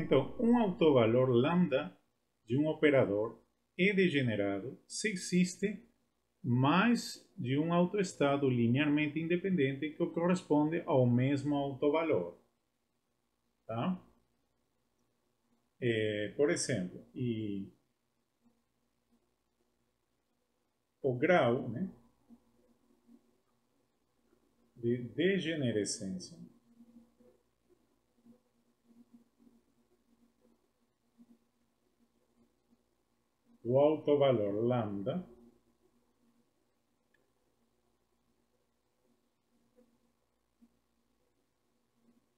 Então, um autovalor lambda de um operador é degenerado se existe mais de um autoestado linearmente independente que corresponde ao mesmo autovalor. Tá? Por exemplo, o grau, né, de degenerescência do autovalor lambda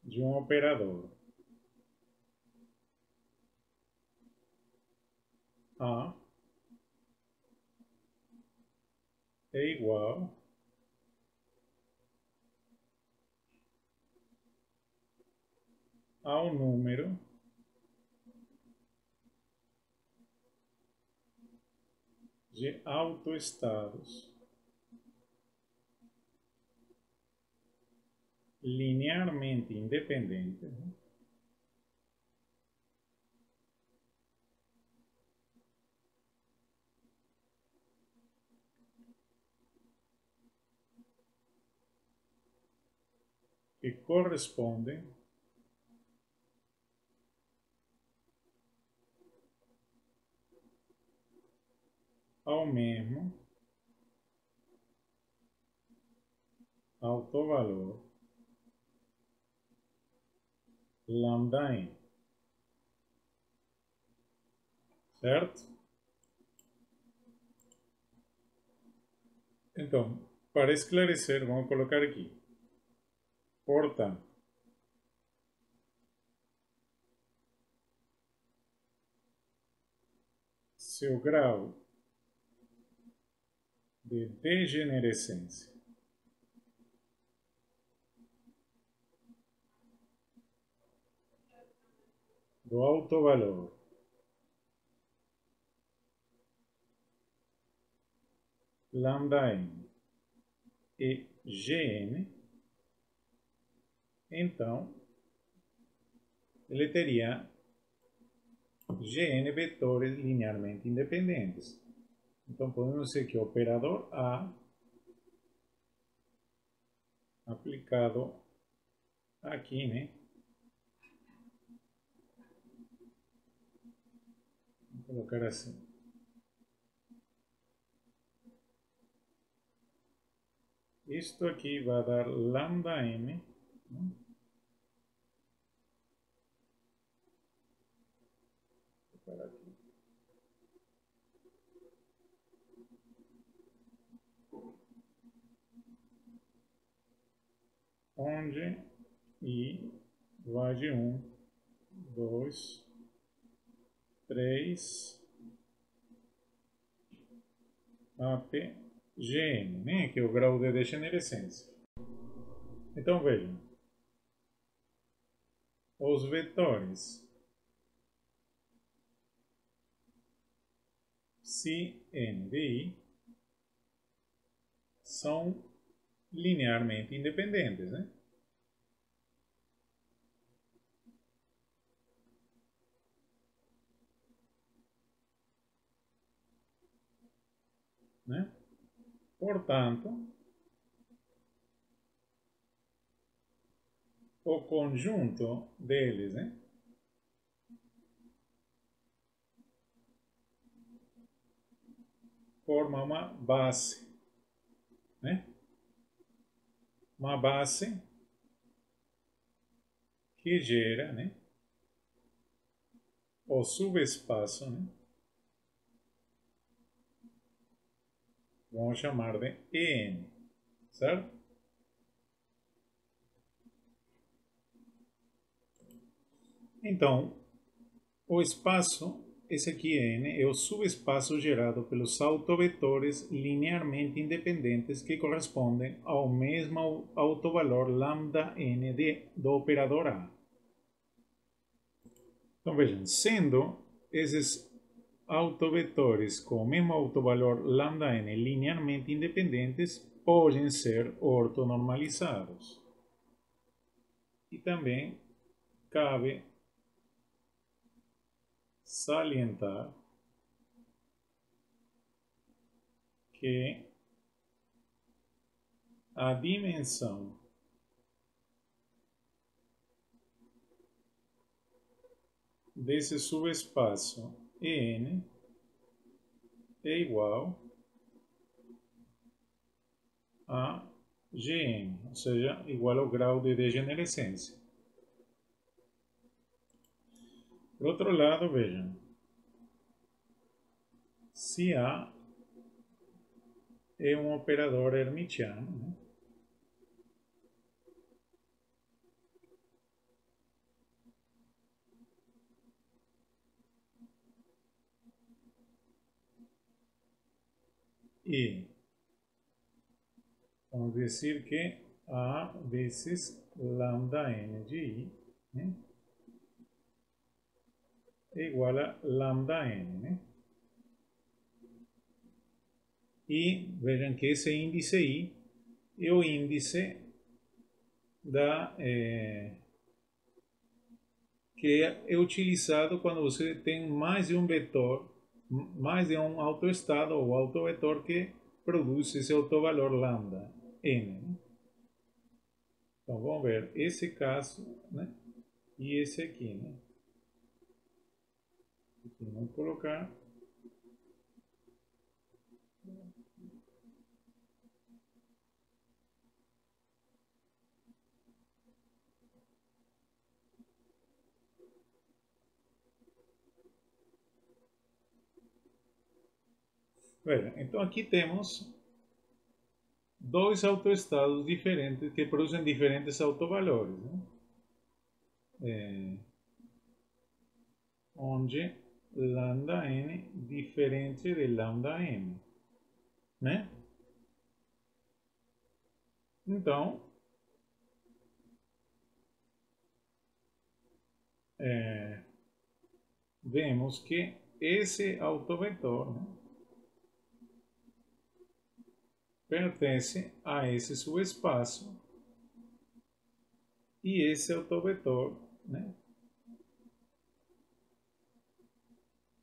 de um operador A é igual ao número de autoestados linearmente independentes, né, que correspondem ao mesmo autovalor lambda n, certo? Então, para esclarecer, vamos colocar aqui. Portanto, se o grau de degenerescência do autovalor lambda n e Gn, então ele teria Gn vetores linearmente independentes. Então podemos dizer que o operador A aplicado aqui, né? Vou colocar assim. Isto aqui vai dar lambda m, né? Aqui. Onde I vai de 1, 2, 3 até Gn, né? Que é o grau de degenerescência. Então vejam, os vetores psi n de I são linearmente independentes, né? Portanto, o conjunto deles, né, forma uma base, né? Uma base que gera, né, o subespaço, né? Vamos chamar de En, certo? Então, o espaço, esse aqui N, é o subespaço gerado pelos autovetores linearmente independentes que correspondem ao mesmo autovalor lambda n do operador A. Então vejam, sendo esses autovetores com o mesmo autovalor lambda n linearmente independentes, podem ser ortonormalizados. E também cabe salientar que a dimensão desse subespaço En é igual a Gn, ou seja, igual ao grau de degenerescência. Por outro lado, vejam, se A é um operador hermitiano, né? E vamos dizer que A vezes lambda n de I, né, é igual a lambda n, né? E vejam que esse índice I é o índice que é utilizado quando você tem mais de um vetor, mais de um autoestado ou autovetor que produz esse autovalor lambda n, né? Então vamos ver esse caso, né? E esse aqui, né? Aqui vamos colocar então aqui temos dois autoestados diferentes que produzem diferentes autovalores, né? Onde lambda n diferente de lambda m, né? Então, vemos que esse autovetor, né, pertence a esse subespaço e esse autovetor, né,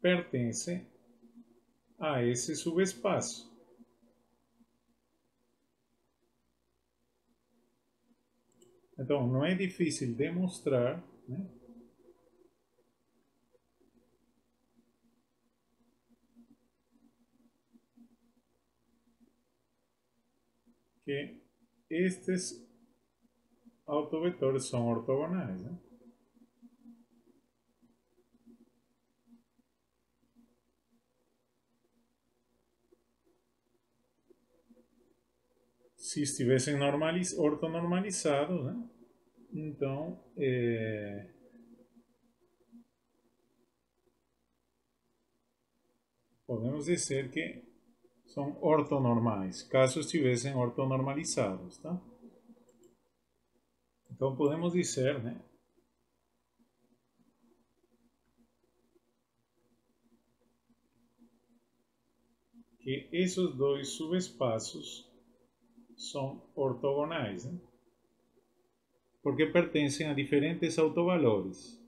pertence a esse subespaço. Então, não é difícil demonstrar, né, que estes autovetores são ortogonais, né? Se estivessem ortonormalizados, né? Então, podemos dizer que são ortonormais, caso estivessem ortonormalizados, tá? Então, podemos dizer, né, que esses dois subespaços são ortogonais, né? Porque pertencem a diferentes autovalores.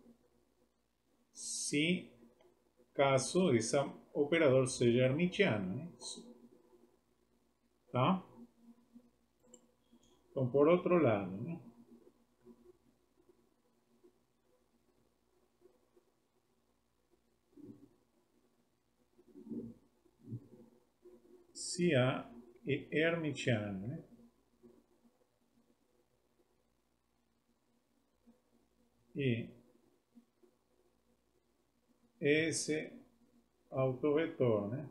Se caso esse operador seja hermitiano, né? Tá? Então, por outro lado, né, se A é hermitiano, né, e esse autovetor, né,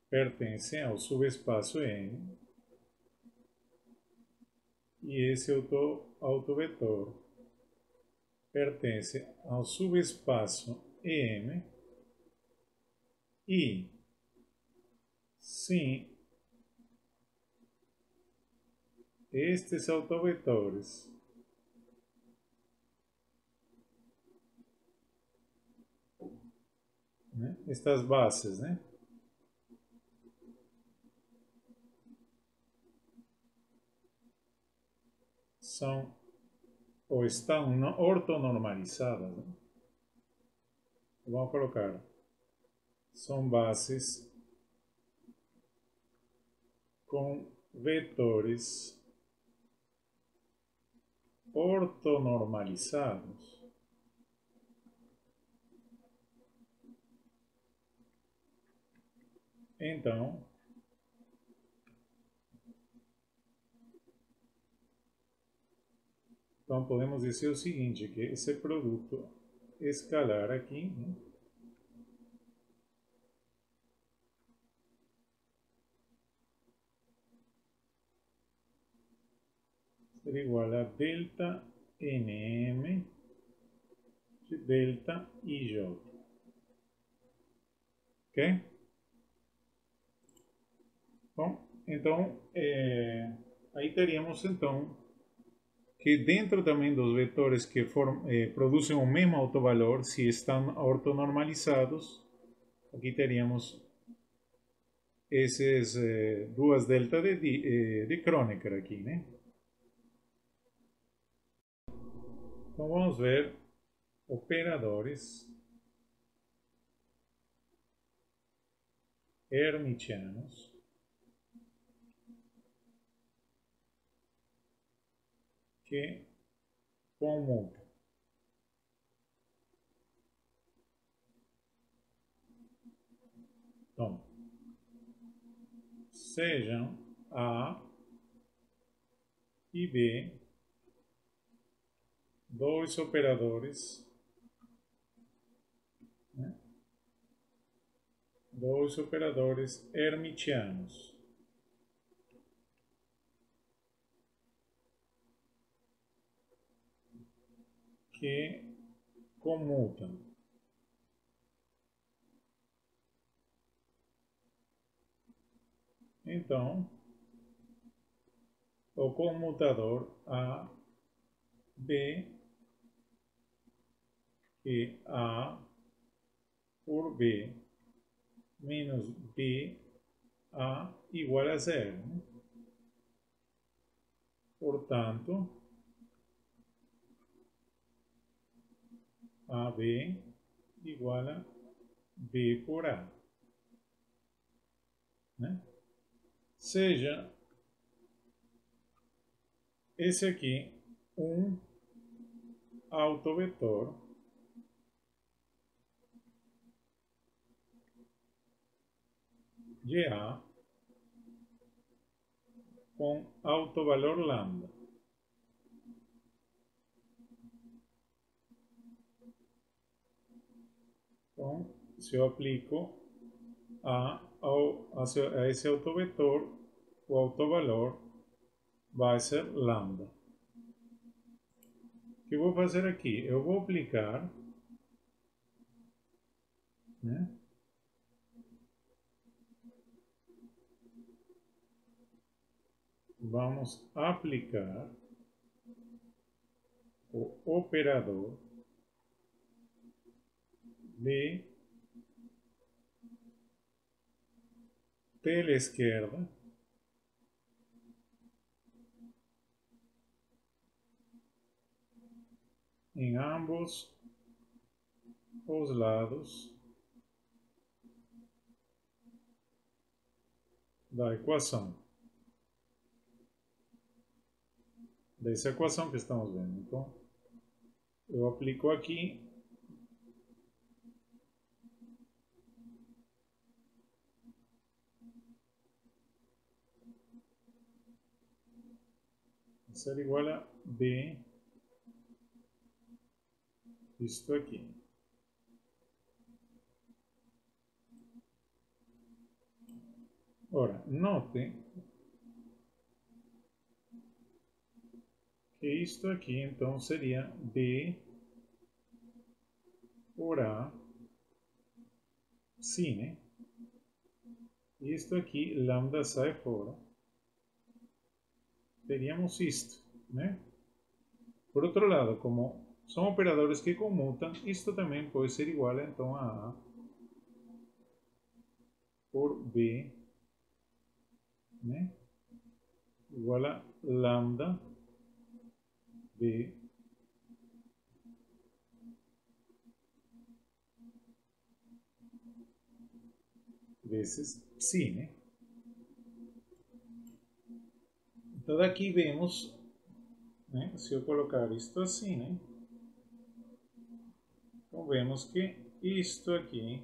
pertence ao subespaço N, e esse autovetor pertence ao subespaço EM, e sim, estes autovetores né, estas bases, né, são ou estão ortonormalizadas, né? Vamos colocar, são bases com vetores ortonormalizados. Então, podemos dizer o seguinte, que esse produto escalar aqui, né, será igual a delta nm de delta ij. Ok? Bom, então, aí teríamos então que dentro também dos vetores que produzem o mesmo autovalor, se estão ortonormalizados, aqui teríamos esses duas delta de Kronecker aqui, né? Então vamos ver operadores hermitianos que comutam. Então, sejam A e B dois operadores, né? Dois operadores hermitianos que comutam. Então, o comutador A, B, que A por B menos B, A igual a zero, né? Portanto, AB igual a B por A, né? Seja esse aqui um autovetor de A com autovalor lambda. Então, se eu aplico a esse autovetor, o autovalor vai ser lambda. O que eu vou fazer aqui? Eu vou aplicar, né? Vamos aplicar o operador de tela esquerda em ambos os lados da equação. Dessa equação que estamos vendo. Então, eu aplico aqui ser igual a B, isto aqui. Ora, notem que isto aqui, então, seria B por A, sim, né? Isto aqui, lambda sai fora. Teríamos isto, né? Por outro lado, como são operadores que comutam, isto também pode ser igual, então, a A por B, né? Igual a lambda B vezes psi, né? Então daqui vemos, né, se eu colocar isto assim, né? Então vemos que isto aqui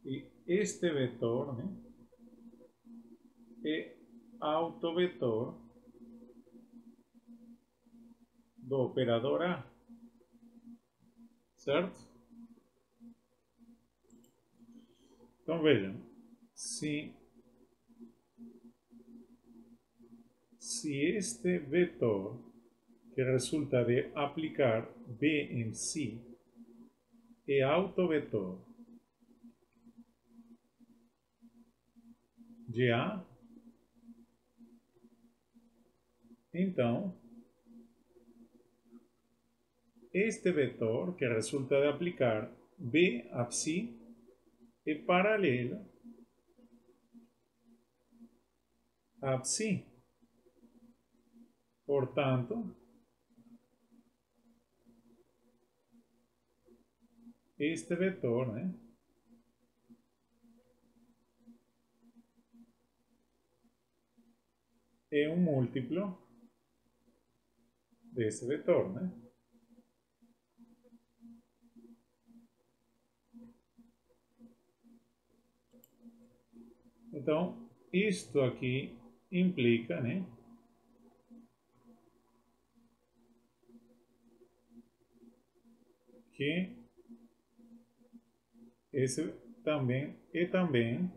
e este vetor, né, é autovetor do operador A, certo? Então vejam, se este vetor que resulta de aplicar B em si é autovetor de A, então este vetor que resulta de aplicar B a psi é paralelo a psi. Portanto, este vetor, né, é um múltiplo desse vetor, né? Então, isto aqui implica, né, que esse também é também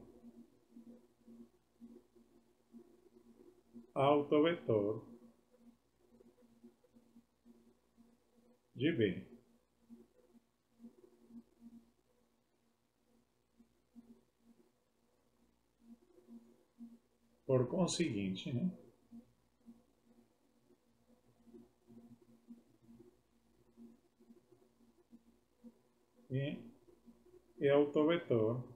autovetor de B. Por conseguinte, né, é autovetor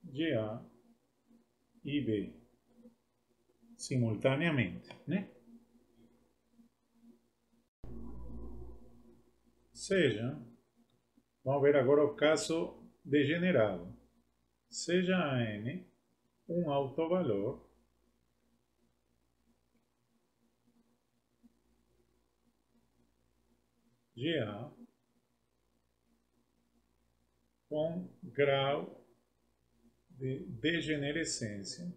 de A e B simultaneamente, né? Seja, vamos ver agora o caso degenerado. Seja a n um autovalor de A com grau de degenerescência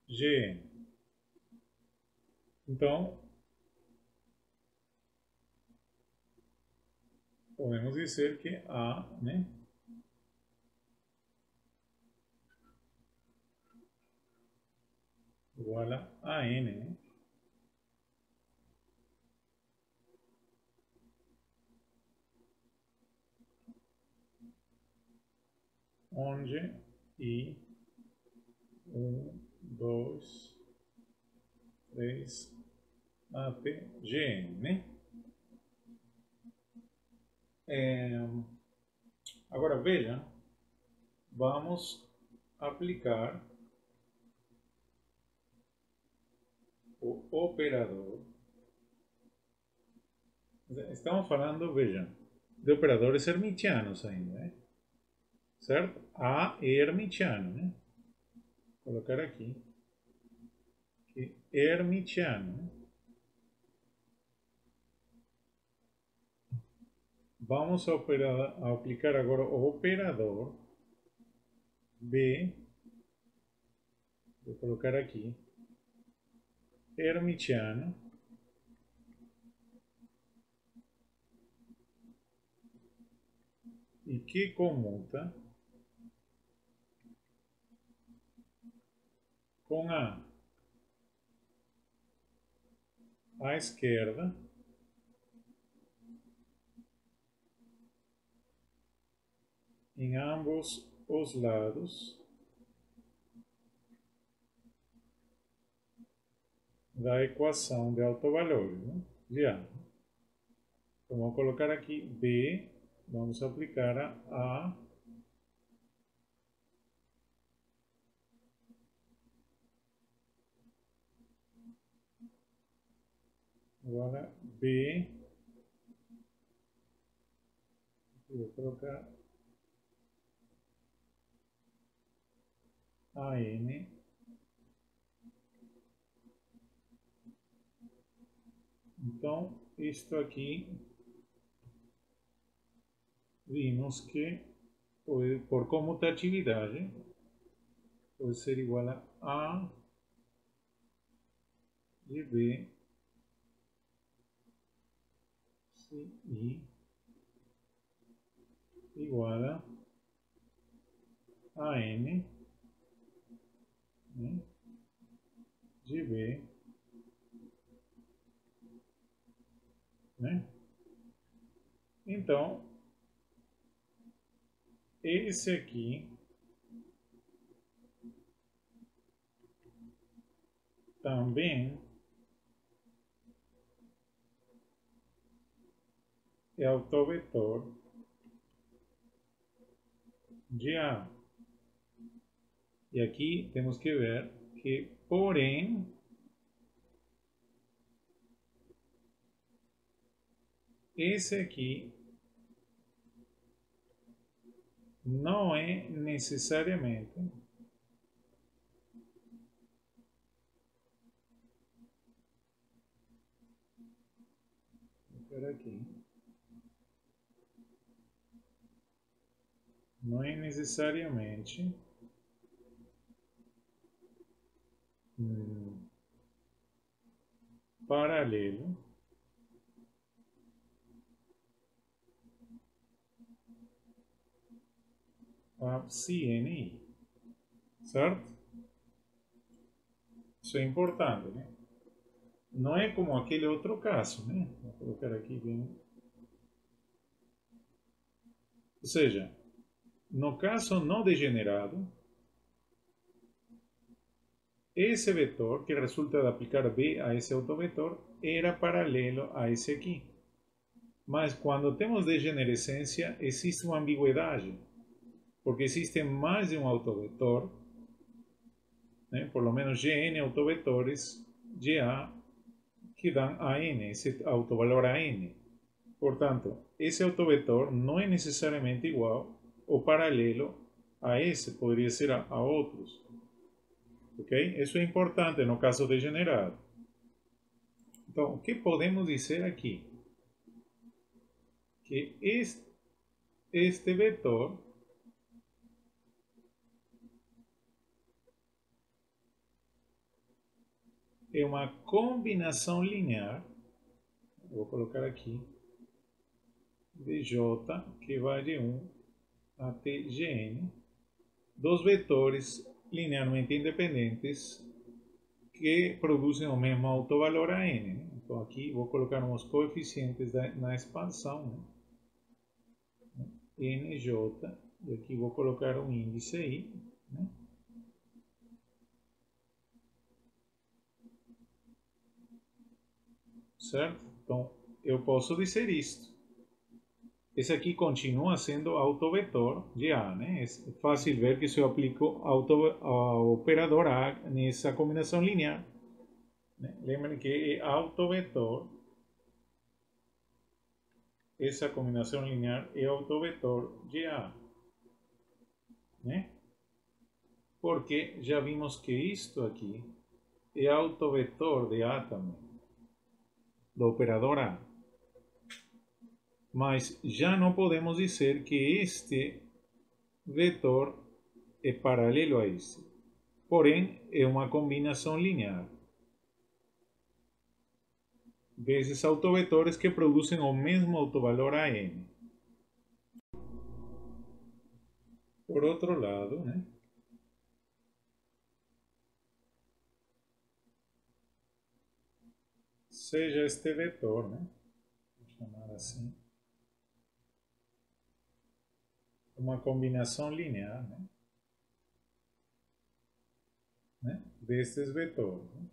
Gn. Então, podemos dizer que A, né, igual a n, né, onde I 2, 3 até Gn, né? Agora veja, vamos aplicar o operador. Estamos falando, veja, de operadores hermitianos ainda, né? Certo? A é hermitiano, né? Vou colocar aqui que hermitiano, né? Vamos a aplicar agora o operador B, vou colocar aqui, hermitiano, e que comuta com A à esquerda em ambos os lados da equação de autovalores, né, de A. Então vamos colocar aqui B vamos aplicar a agora B, vou colocar AN, então isto aqui vimos que por comutatividade pode ser igual a de B CI igual a N, né, de B, né? Então, esse aqui também é autovetor de A. E aqui temos que ver que, porém, esse aqui não é necessariamente aqui, não é necessariamente paralelo a CNI, certo? Isso é importante, né? Não é como aquele outro caso, né? Vou colocar aqui bem. Ou seja, no caso não degenerado, esse vetor que resulta de aplicar B a esse autovetor era paralelo a esse aqui. Mas quando temos degenerescência, existe uma ambiguidade, porque existe mais de um autovetor, né? Por lo menos Gn autovetores GA que dão a n, esse autovalor a n. Portanto, esse autovetor não é necessariamente igual ou paralelo a esse, poderia ser a outros. Ok? Isso é importante no caso degenerado. Então, o que podemos dizer aqui? Que este vetor é uma combinação linear, vou colocar aqui, de J, que vai de 1 até Gn, dos vetores linearmente independentes que produzem o mesmo autovalor a n. Né? Então aqui vou colocar uns coeficientes na expansão, né? nj, e aqui vou colocar um índice i, né? Certo? Então eu posso dizer isto. Esse aqui continua sendo autovetor de A, né? É fácil ver que se eu aplico a operador A nessa combinação linear, né? Lembrem que é autovetor, essa combinação linear é autovetor de A, né? Porque já vimos que isto aqui é autovetor de A também, do operador A. Mas já não podemos dizer que este vetor é paralelo a este. Porém, é uma combinação linear desses autovetores que produzem o mesmo autovalor a n. Por outro lado, né, seja este vetor, né, vou chamar assim, uma combinação linear, né, destes vetores. Né.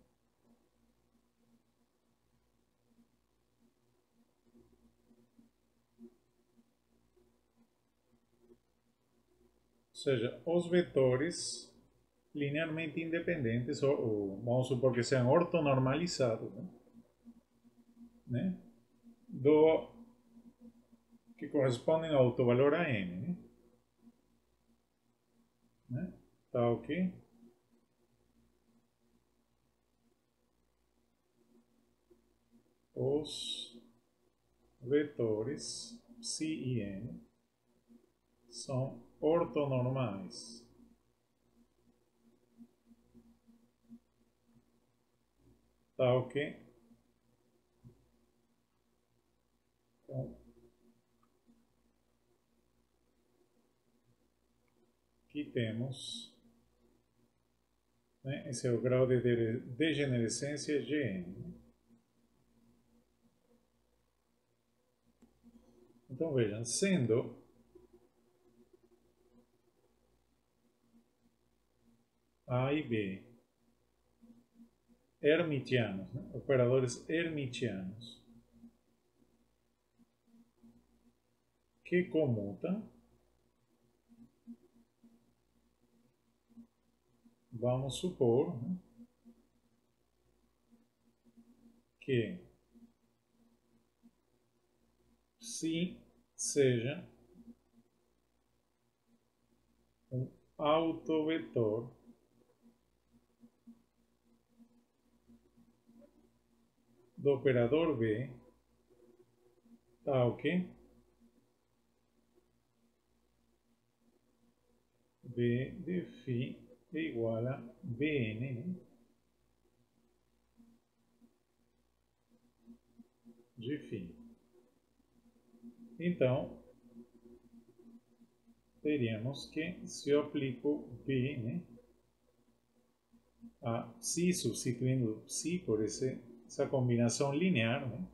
seja, os vetores linearmente independentes, vamos supor que sejam ortonormalizados, né? Do, que correspondem ao autovalor a n, né? Tá ok? Os vetores ψ e n são ortonormais. Tá ok? Então, aqui temos, né, esse é o grau de degenerescência Gn. Então vejam, sendo A e B hermitianos, né, operadores hermitianos, que comutam, vamos supor, né, que se seja um autovetor do operador B, tá ok? B de φ é igual a Bn, né, de φ. Então, teríamos que, se eu aplico B, né, a psi, substituindo psi por essa combinação linear, né,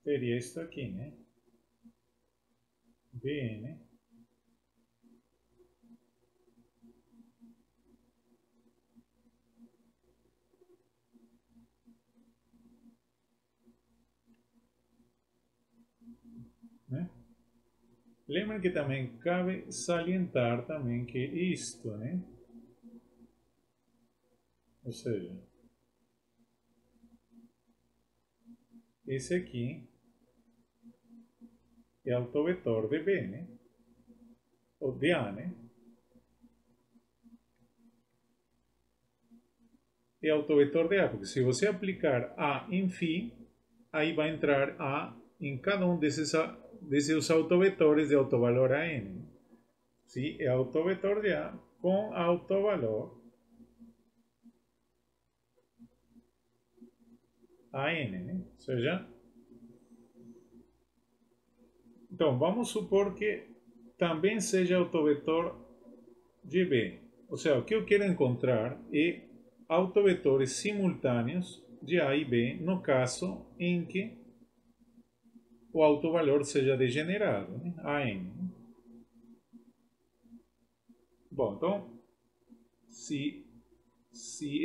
teria isso aqui, né? Bn né? Lembra que também cabe salientar também que isto, né? Ou seja, esse aqui é autovetor de B, né? Ou de A, né? É autovetor de A, porque se você aplicar A em φ, aí vai entrar A em cada um desses autovetores de autovalor a n. ¿Sí? É autovetor de A com autovalor a n, né? Ou seja, então vamos supor que também seja autovetor de B. Ou seja, o que eu quero encontrar é autovetores simultâneos de A e B no caso em que o autovalor seja degenerado, né? A n. Bom, então, se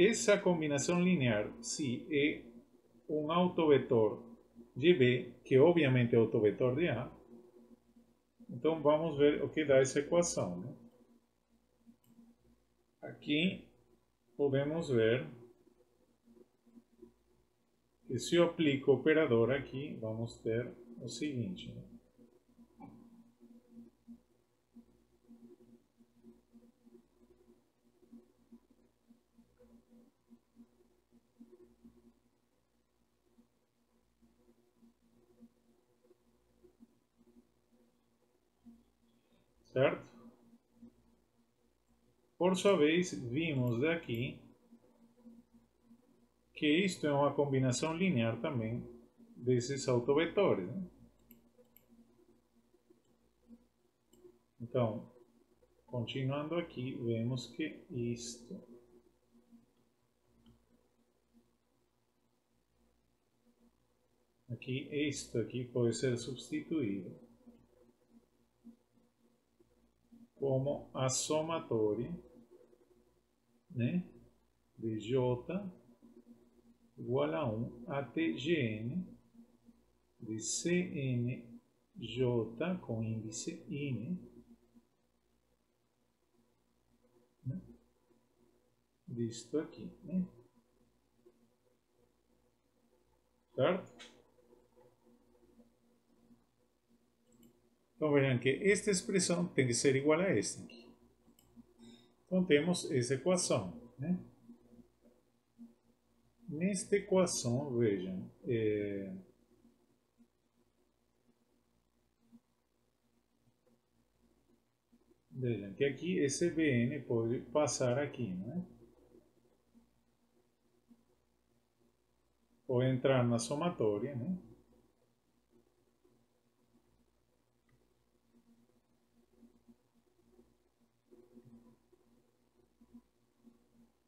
essa combinação linear se é um autovetor de B, que obviamente é autovetor de A, então vamos ver o que dá essa equação, né? Aqui podemos ver que se eu aplico o operador aqui, vamos ter o seguinte, né? Certo? Por sua vez, vimos daqui que isto é uma combinação linear também desses autovetores, né? Então, continuando aqui, vemos que isto aqui pode ser substituído como a somatória, né, de J igual a 1 até Gn de CNJ com índice N, né, disto aqui, né? Certo? Então vejam que esta expressão tem que ser igual a esta aqui. Então temos essa equação, né? Nesta equação, vejam, vejam que aqui esse Bn pode passar aqui, né? Ou entrar na somatória, né?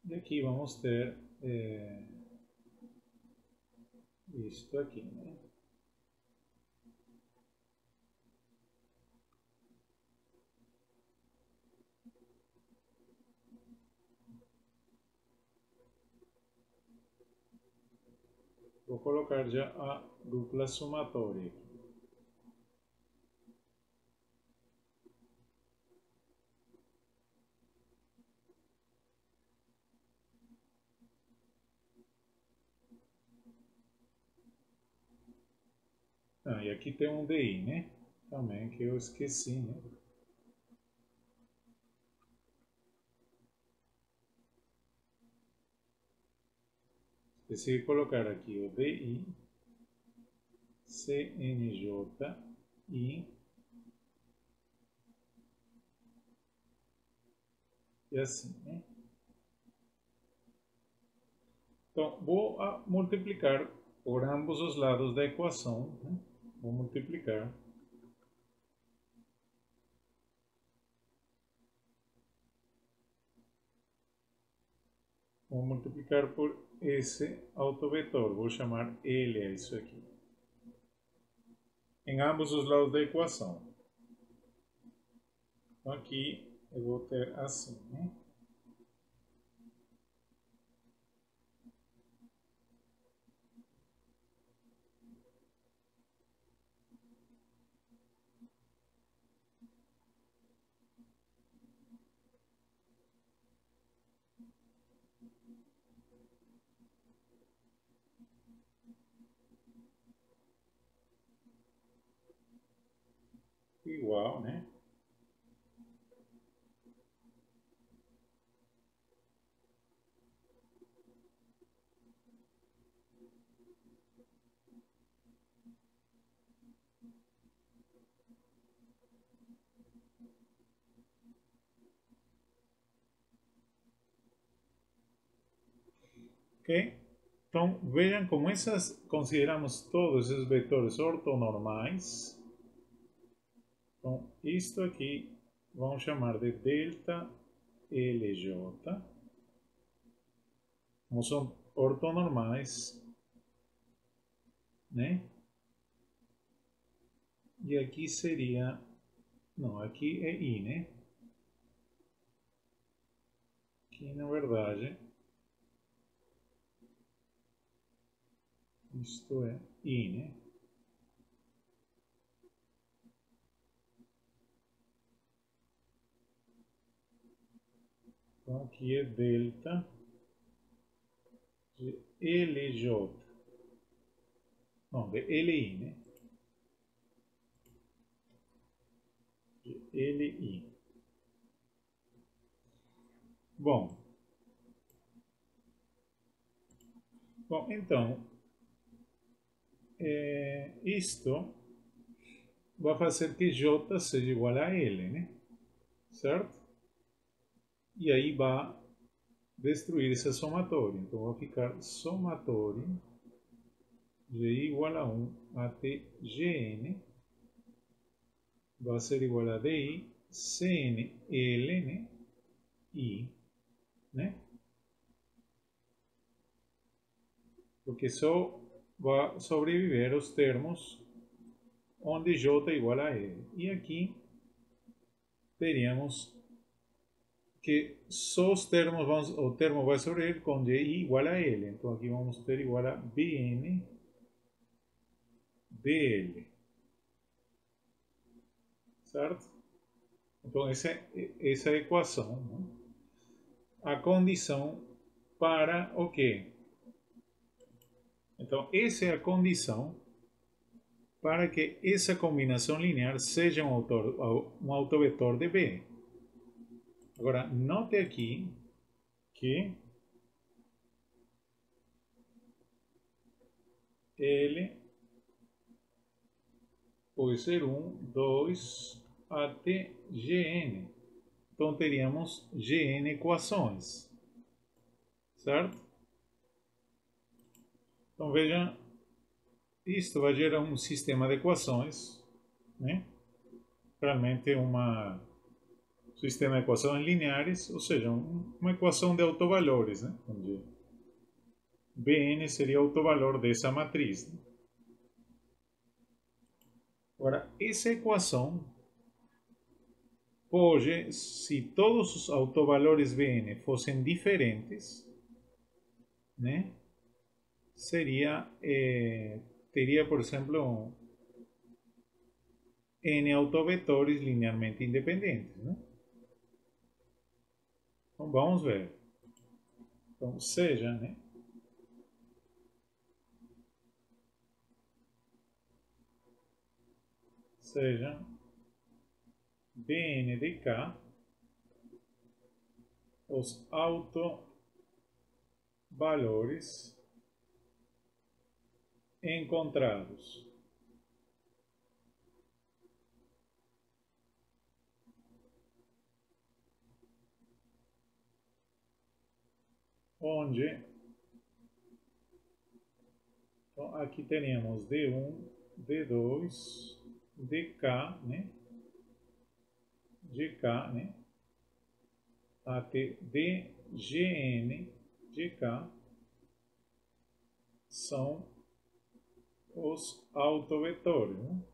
E aqui vamos ter isto aqui, né? Vou colocar já a dupla somatória aqui. Ah, e aqui tem um DI, né? Também que eu esqueci, né? Esqueci de colocar aqui o DI, CNJ, I e assim, né? Então, vou multiplicar por ambos os lados da equação, né? Vou multiplicar. Vou multiplicar por esse autovetor. Vou chamar ele a isso aqui. Em ambos os lados da equação. Então, aqui eu vou ter assim, né? Igual, né? Ok? Então, vejam como consideramos todos esses vetores ortonormais. Então, isto aqui vamos chamar de delta LJ. Como são ortonormais, né? E aqui seria... Não, aqui é I, né? Aqui, na verdade, isto é I, né? Então, aqui é delta de LJ. Não, de LI, né? De LI. Bom, então, isto vai fazer que J seja igual a L, né? Certo? E aí vai destruir essa somatória. Então, vai ficar somatória G igual a 1 até Gn vai ser igual a DI Cn Ln I, né? Porque só vai sobreviver os termos onde J é igual a L. E aqui teríamos que só os termos, o termo vai sobreviver com GI igual a L. Então aqui vamos ter igual a BN BL. Certo? Então essa é a equação, né? A condição para o quê? Então essa é a condição para que essa combinação linear seja um autovetor de B. Agora, note aqui que L pode ser 1, 2, até Gn. Então teríamos Gn equações, certo? Então veja, isto vai gerar um sistema de equações, né? Realmente um sistema de equações lineares, ou seja, uma equação de autovalores, né? Onde Bn seria o autovalor dessa matriz, né? Agora, essa equação pode, se todos os autovalores Bn fossem diferentes, né? Teria, por exemplo, n autovetores linearmente independentes, né? Então vamos ver. Então seja, né? Seja Bn de K os autovalores encontrados onde, então aqui teríamos D1, D2, DK, né? GK, né? Até DGN, GK são os autovetores, né?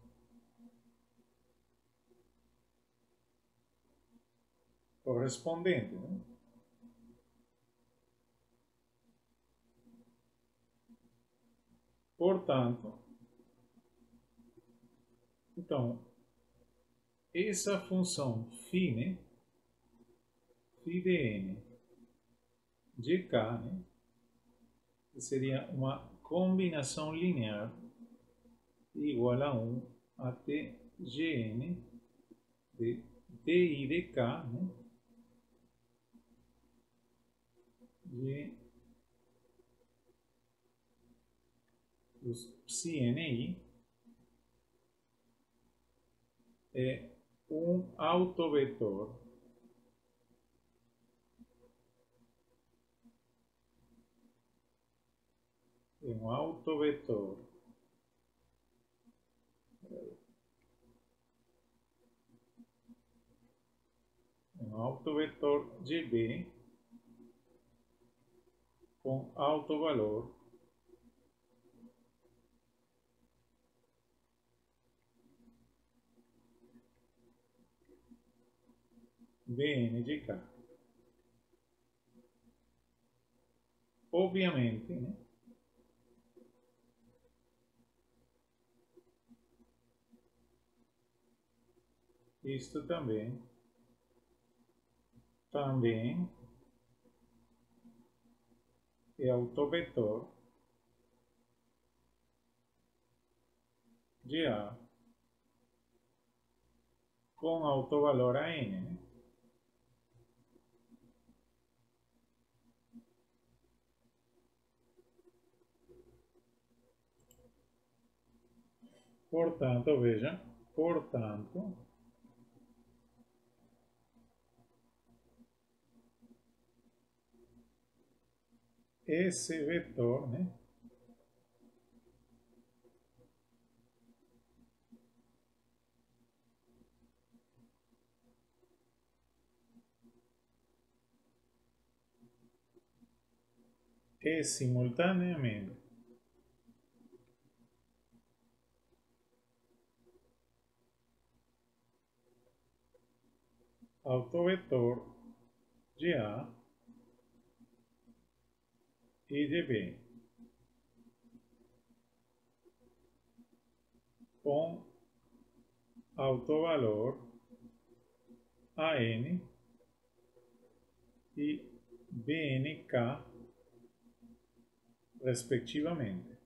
Correspondentes, né? Portanto, então, essa função φ, né? Φ de n de k, né? Que seria uma combinação linear igual a 1 até Gn de di de k, né? De os psi-ni é um autovetor de B com autovalor Bn de K. Obviamente, né? Isto também é autovetor de A com autovalor a n, né? Portanto, veja, esse vetor, né? É simultaneamente autovector de A y de B con autovalor AN y BNK respectivamente.